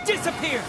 Disappear!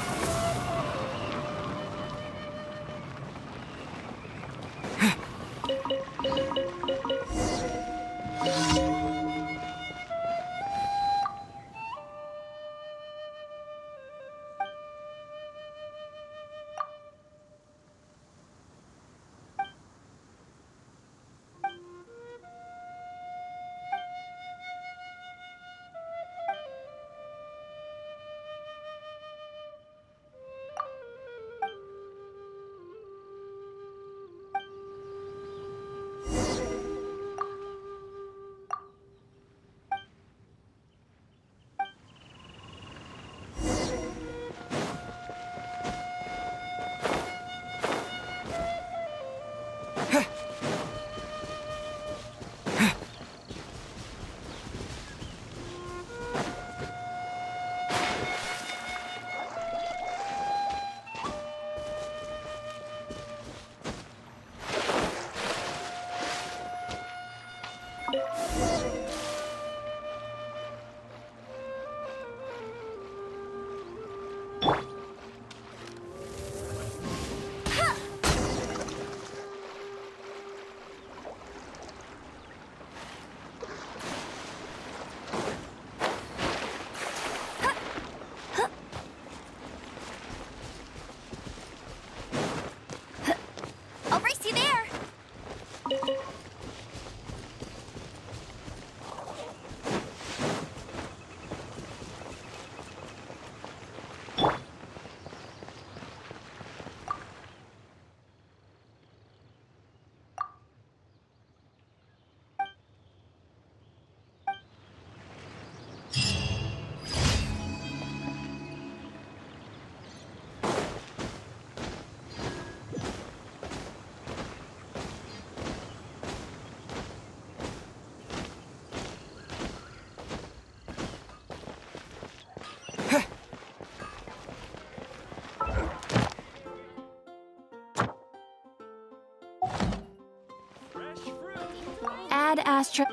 Ad Astra.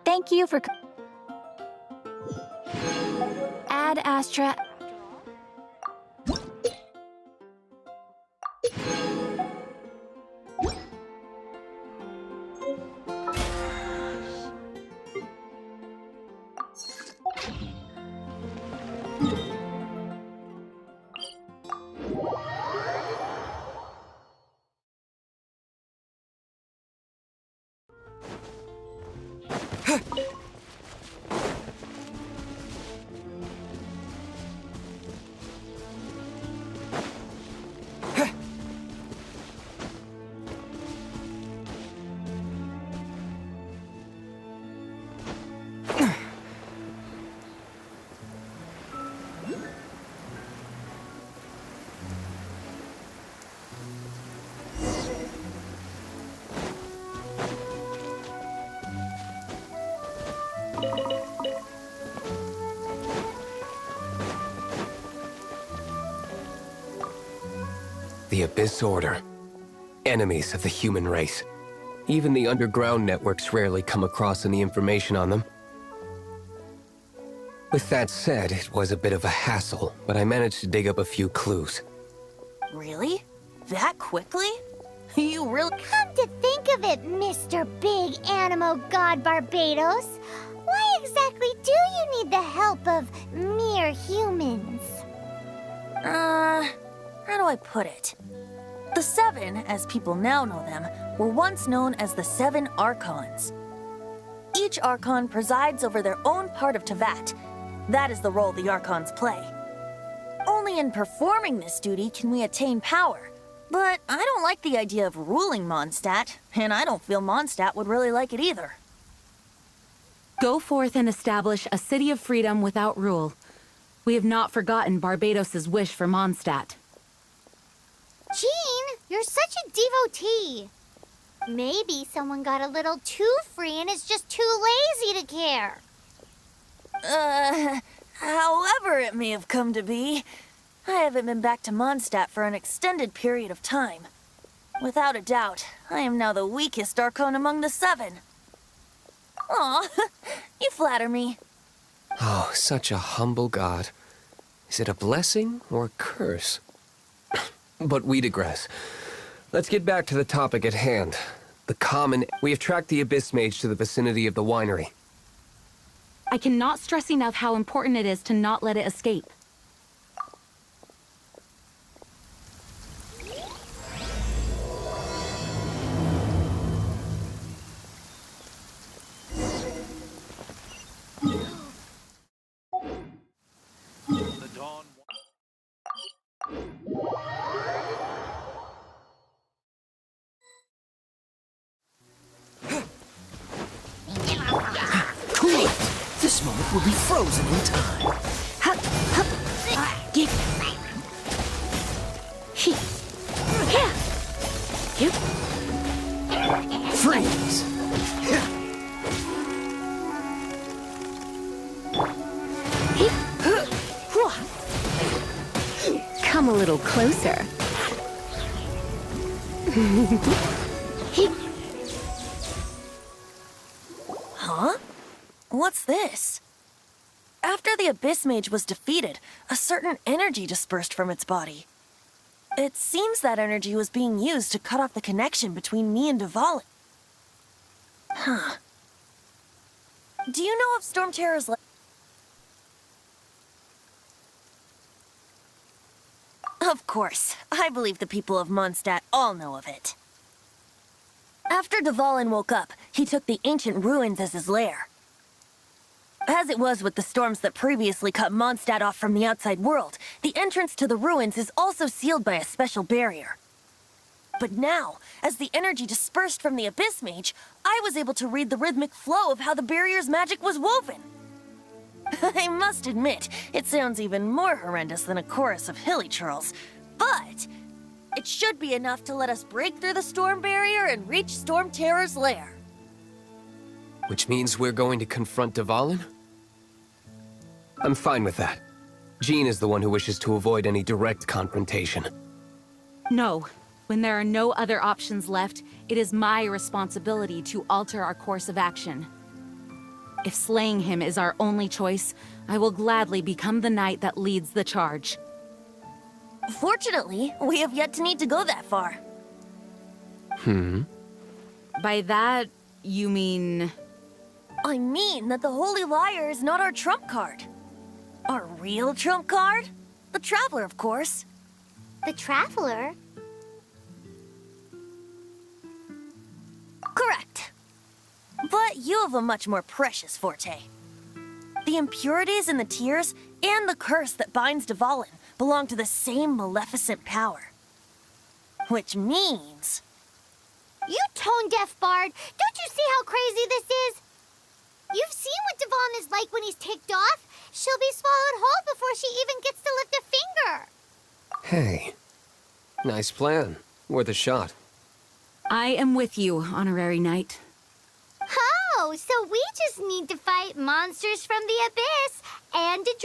Thank you for. Ad Astra. The Abyss Order. Enemies of the human race. Even the underground networks rarely come across any information on them. With that said, it was a bit of a hassle, but I managed to dig up a few clues. Really? That quickly? You really— Come to think of it, Mr. Big Animal God Barbados, why exactly do you need the help of mere humans? How do I put it? The Seven, as people now know them, were once known as the Seven Archons. Each Archon presides over their own part of Teyvat. That is the role the Archons play. Only in performing this duty can we attain power. But I don't like the idea of ruling Mondstadt, and I don't feel Mondstadt would really like it either. Go forth and establish a city of freedom without rule. We have not forgotten Barbados' wish for Mondstadt. Jean, you're such a devotee. Maybe someone got a little too free and is just too lazy to care. However it may have come to be, I haven't been back to Mondstadt for an extended period of time. Without a doubt, I am now the weakest Archon among the 7. Aw, you flatter me. Oh, such a humble god. Is it a blessing or a curse? But we digress. Let's get back to the topic at hand. The common... We have tracked the Abyss Mage to the vicinity of the winery. I cannot stress enough how important it is to not let it escape. This moment will be frozen in time. Freeze! Come a little closer. Huh? What's this? After the Abyss Mage was defeated, a certain energy dispersed from its body. It seems that energy was being used to cut off the connection between me and Dvalin. Huh. Do you know of Storm Terror's Of course. I believe the people of Mondstadt all know of it. After Dvalin woke up, he took the ancient ruins as his lair. As it was with the storms that previously cut Mondstadt off from the outside world, the entrance to the ruins is also sealed by a special barrier. But now, as the energy dispersed from the Abyss Mage, I was able to read the rhythmic flow of how the barrier's magic was woven. I must admit, it sounds even more horrendous than a chorus of hilly churls, but it should be enough to let us break through the storm barrier and reach Storm Terror's lair. Which means we're going to confront Dvalin? I'm fine with that. Jean is the one who wishes to avoid any direct confrontation. No. When there are no other options left, it is my responsibility to alter our course of action. If slaying him is our only choice, I will gladly become the knight that leads the charge. Fortunately, we have yet to need to go that far. By that, you mean... I mean that the Holy Liar is not our trump card. Our real trump card? The Traveler, of course. The Traveler? Correct. But you have a much more precious forte. The impurities in the tears and the curse that binds Dvalin belong to the same maleficent power. Which means... You tone-deaf bard! Don't you see how crazy this is? You've seen what Dvalin is like when he's ticked off. She'll be swallowed whole before she even gets to lift a finger. Hey. Nice plan. Worth a shot. I am with you, Honorary Knight. Oh, so we just need to fight monsters from the abyss and a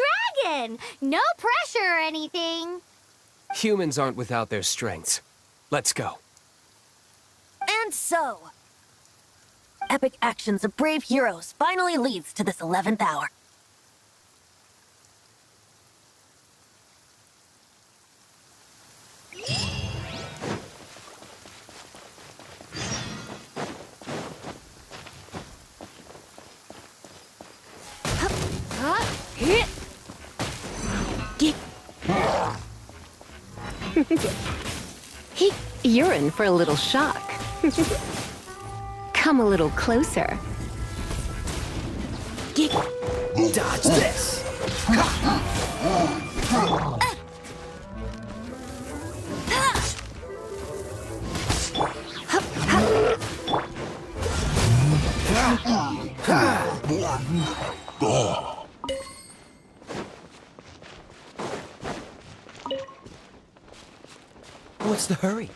dragon. No pressure or anything. Humans aren't without their strengths. Let's go. And so... epic actions of brave heroes finally leads to this 11th hour. You're in for a little shock. Come a little closer. Dodge this! What's the hurry?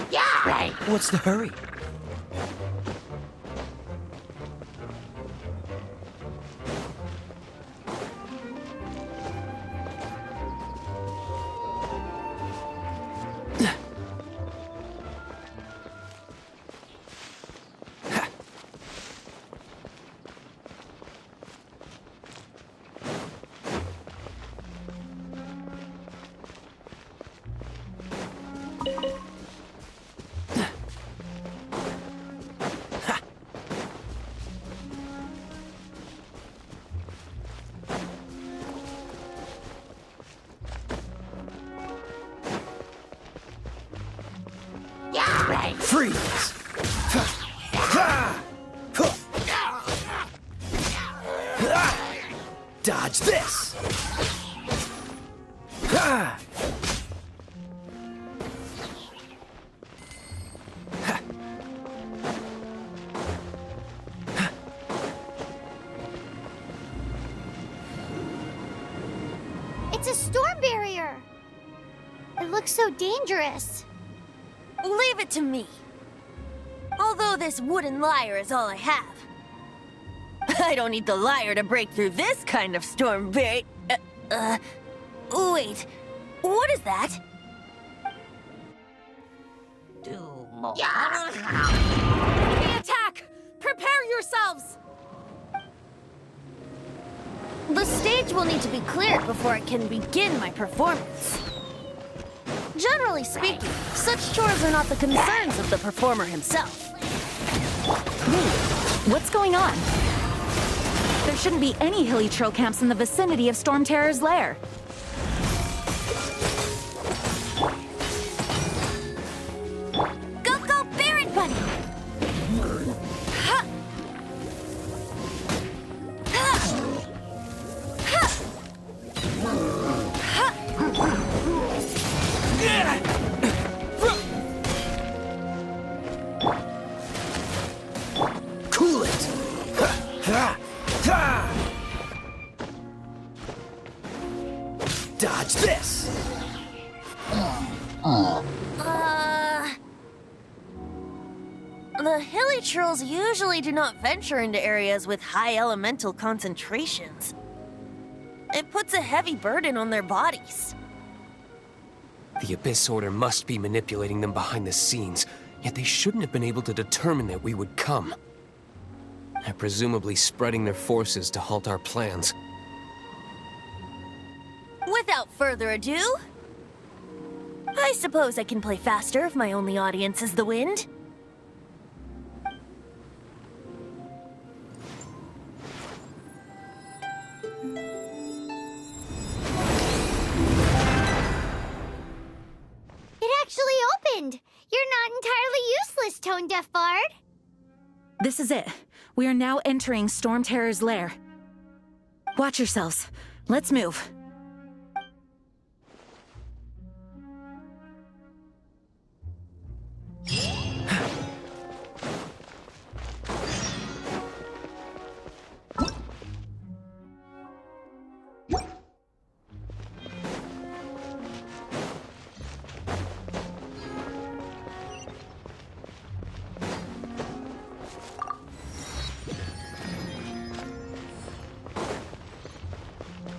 Yeah! What's the hurry? Freeze! Dodge this! It's a storm barrier. It looks so dangerous. Leave it to me. Although this wooden lyre is all I have. I don't need the lyre to break through this kind of storm barrier. Wait. What is that? The attack! Prepare yourselves! The stage will need to be cleared before I can begin my performance. Generally speaking, such chores are not the concerns of the performer himself. Wait, what's going on? There shouldn't be any hilly trail camps in the vicinity of Storm Terror's lair. Go, Barret Bunny! Ha! Ha! Ha! Cool it! Dodge this! The hilly trolls usually do not venture into areas with high elemental concentrations. It puts a heavy burden on their bodies. The Abyss Order must be manipulating them behind the scenes, yet they shouldn't have been able to determine that we would come. They're presumably spreading their forces to halt our plans. Without further ado, I suppose I can play faster if my only audience is the wind. It actually opened. You're not entirely useless, Tone Deaf Bard. This is it. We are now entering Storm Terror's lair. Watch yourselves. Let's move.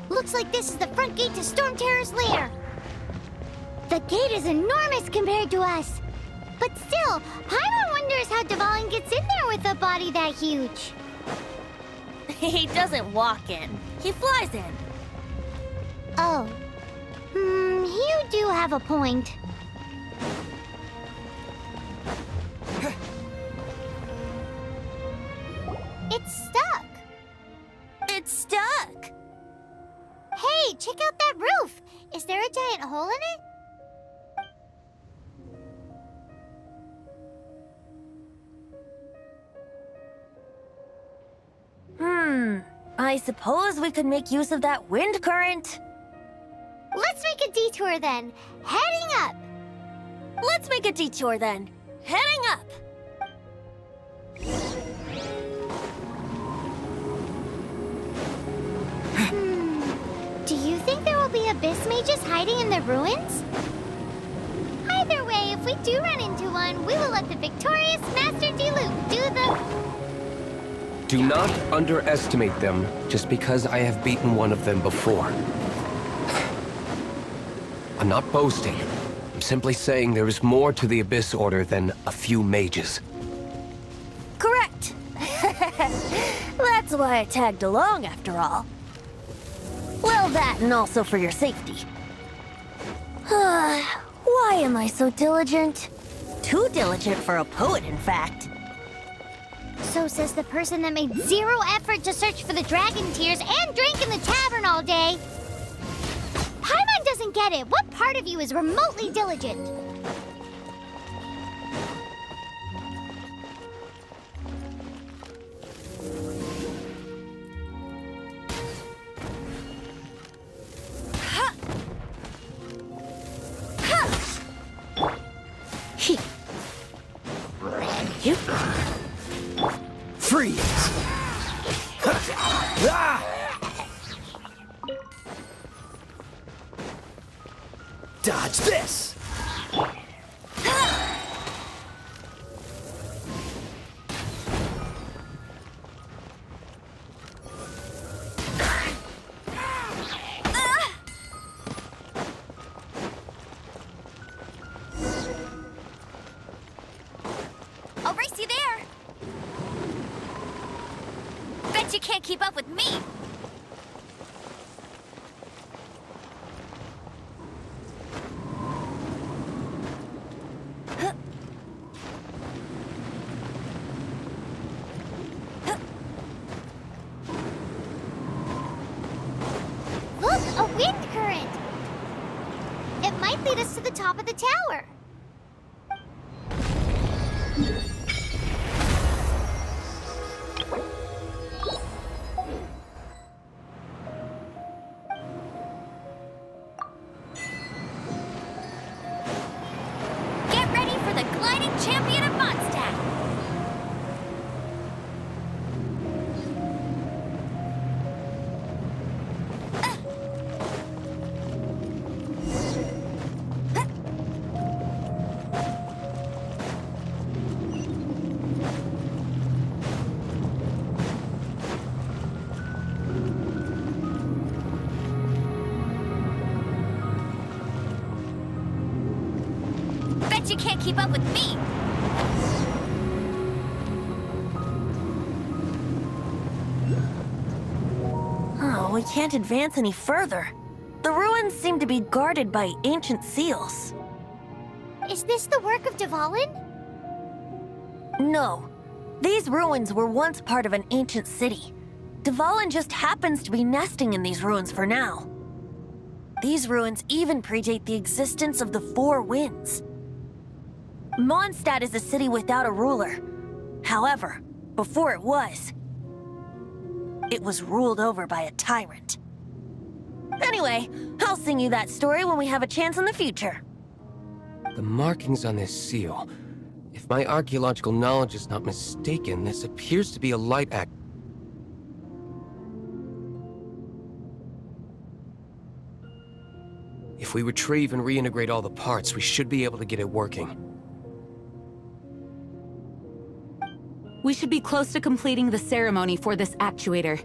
Looks like this is the front gate to Storm Terror's lair. The gate is enormous compared to us. But still, Paimon wonders how Dvalin gets in there with a body that huge. He doesn't walk in. He flies in. Oh. You do have a point. It's stuck. It's stuck. Hey, check out that roof. Is there a giant hole in it? I suppose we could make use of that wind current. Let's make a a detour then. Heading up. Let's make a detour then. Heading up. Do you think there will be abyss mages hiding in the ruins? Either way, if we do run into one, we will let the victorious Master D-Luke do the... Do not underestimate them just because I have beaten one of them before. I'm not boasting. I'm simply saying there is more to the Abyss Order than a few mages. Correct. That's why I tagged along after all. Well, that and also for your safety. Why am I so diligent? Too diligent for a poet, in fact. So says the person that made zero effort to search for the dragon tears and drank in the tavern all day. Paimon doesn't get it. What part of you is remotely diligent? You? Freeze! Ah! Dodge this! I'll race you there. Bet you can't keep up with me. Look, a wind current! It might lead us to the top of the tower. Get ready for the gliding champion of Mondstadt. Bet you can't keep up with me. Oh, we can't advance any further. The ruins seem to be guarded by ancient seals. Is this the work of Dvalin? No. These ruins were once part of an ancient city. Dvalin just happens to be nesting in these ruins for now. These ruins even predate the existence of the Four Winds. Mondstadt is a city without a ruler. However, before it was ruled over by a tyrant. Anyway, I'll sing you that story when we have a chance in the future. The markings on this seal. If my archaeological knowledge is not mistaken, this appears to be a light act. If we retrieve and reintegrate all the parts, we should be able to get it working. We should be close to completing the ceremony for this actuator.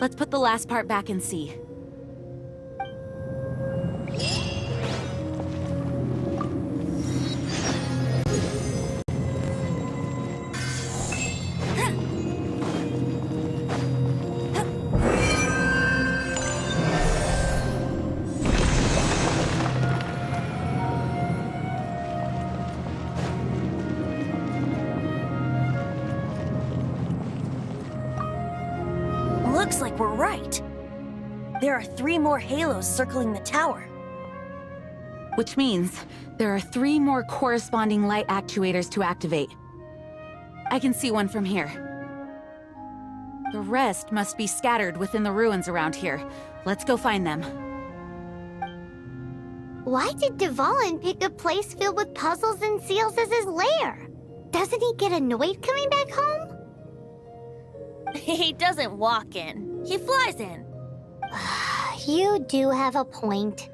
Let's put the last part back and see. Looks like we're right. There are 3 more halos circling the tower. Which means there are 3 more corresponding light actuators to activate. I can see one from here. The rest must be scattered within the ruins around here. Let's go find them. Why did Dvalin pick a place filled with puzzles and seals as his lair? Doesn't he get annoyed coming back home? He doesn't walk in. He flies in. You do have a point.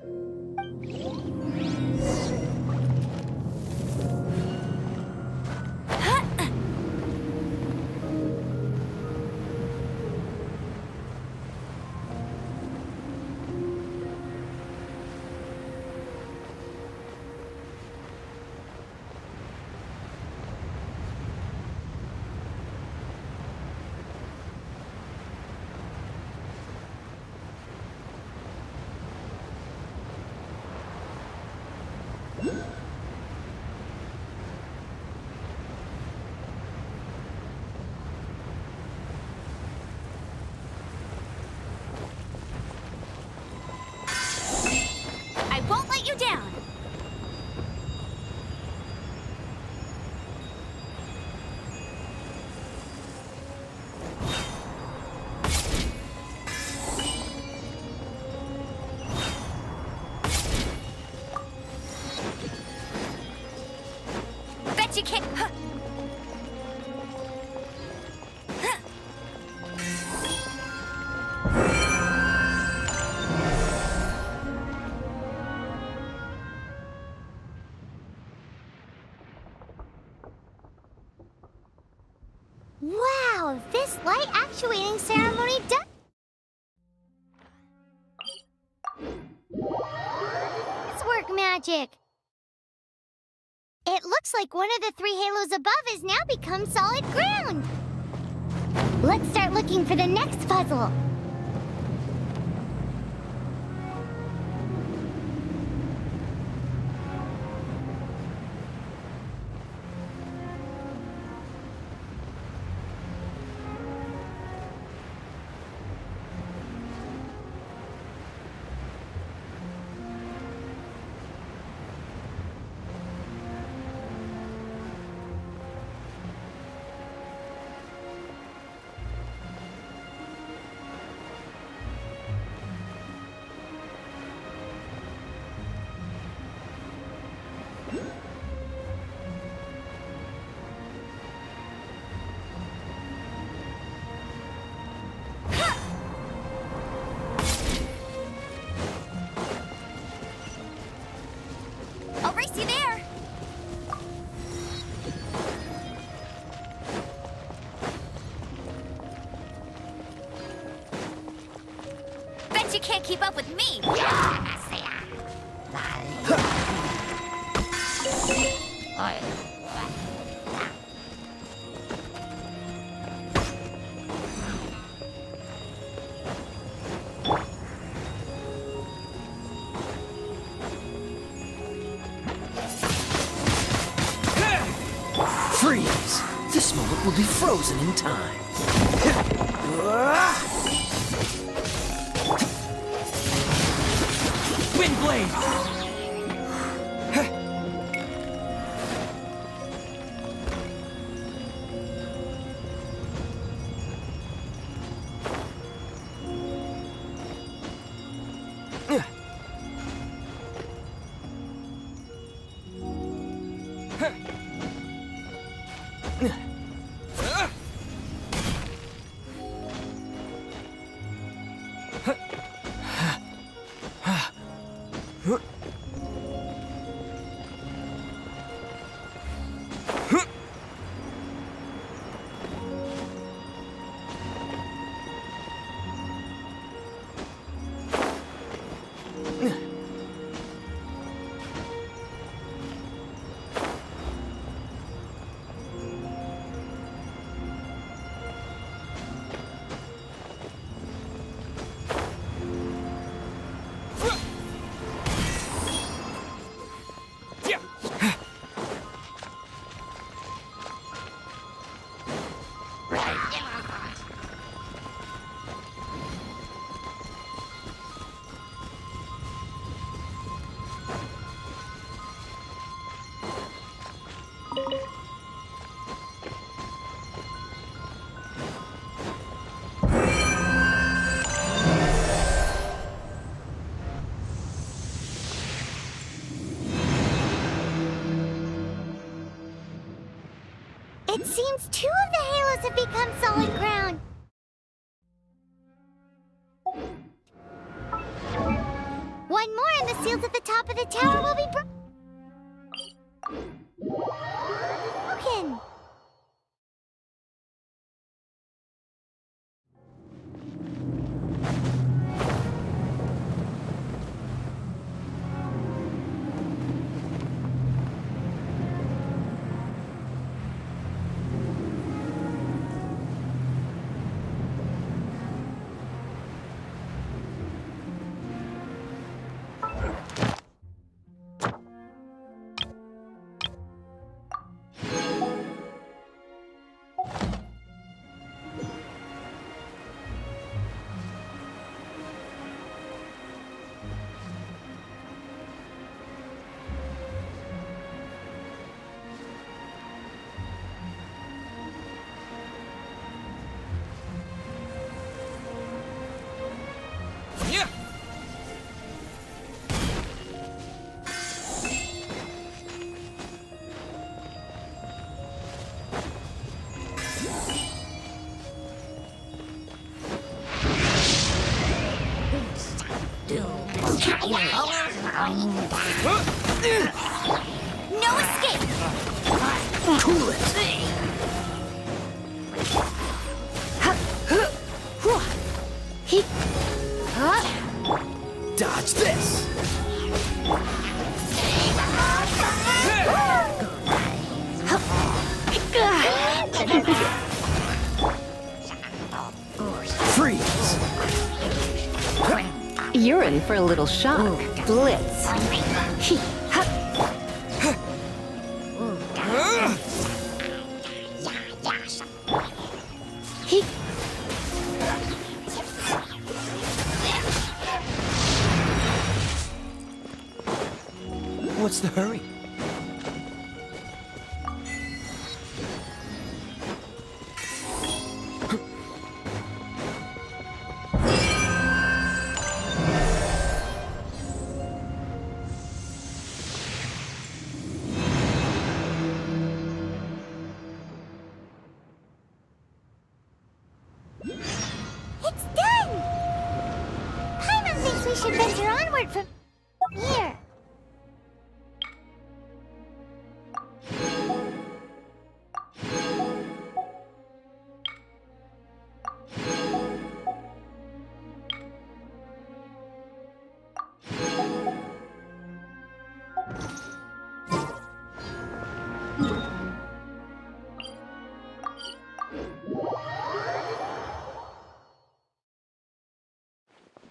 I won't let you down. Bet you can't. Huh. Wow, this light actuating ceremony does work magic. It looks like one of the 3 halos above has now become solid ground. Let's start looking for the next puzzle. I'll race you there. Bet you can't keep up with me. Freeze! This moment will be frozen in time. Windblade! It seems 2 of the halos have become solid ground. One more and the seals at the top of the tower will be broken. No escape! Cool it! Dodge this! Freeze! You're in for a little shock. Blitz. What's the hurry? It's done! Paimon thinks we should venture onward from here.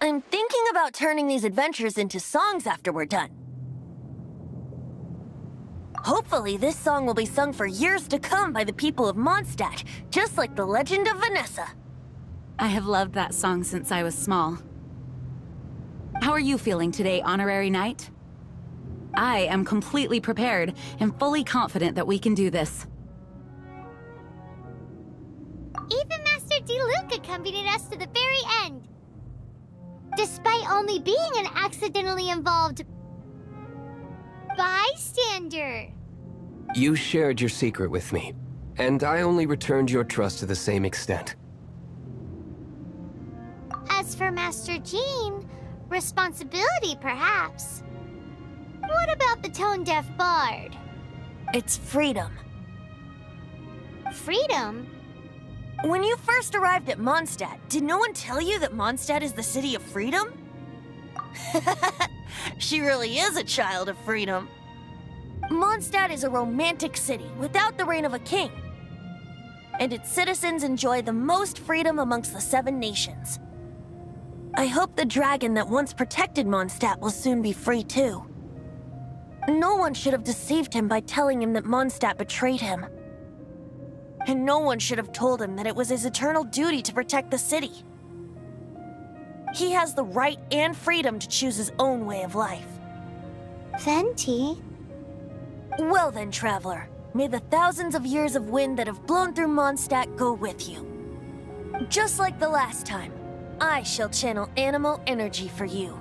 I'm thinking about turning these adventures into songs after we're done. Hopefully, this song will be sung for years to come by the people of Mondstadt, just like the legend of Vanessa. I have loved that song since I was small. How are you feeling today, Honorary Knight? I am completely prepared and fully confident that we can do this. Even Master D-Luke accompanied us to the very end. Despite only being an accidentally involved bystander. You shared your secret with me, and I only returned your trust to the same extent. As for Master Jean, responsibility perhaps. What about the tone-deaf bard? It's freedom. Freedom? When you first arrived at Mondstadt, did no one tell you that Mondstadt is the city of freedom? She really is a child of freedom. Mondstadt is a romantic city without the reign of a king. And its citizens enjoy the most freedom amongst the 7 nations. I hope the dragon that once protected Mondstadt will soon be free too. No one should have deceived him by telling him that Mondstadt betrayed him. And no one should have told him that it was his eternal duty to protect the city. He has the right and freedom to choose his own way of life. Venti? Well then, traveler, may the thousands of years of wind that have blown through Mondstadt go with you. Just like the last time, I shall channel animal energy for you.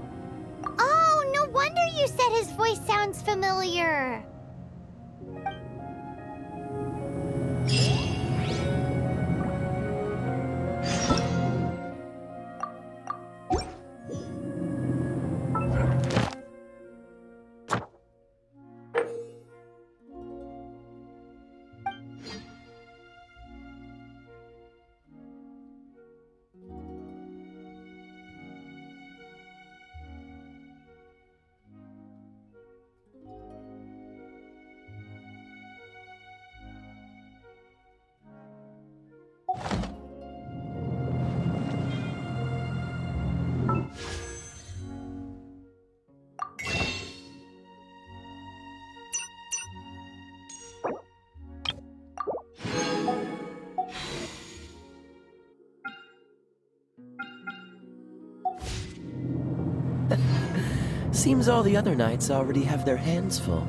Oh, no wonder you said his voice sounds familiar. Seems all the other knights already have their hands full.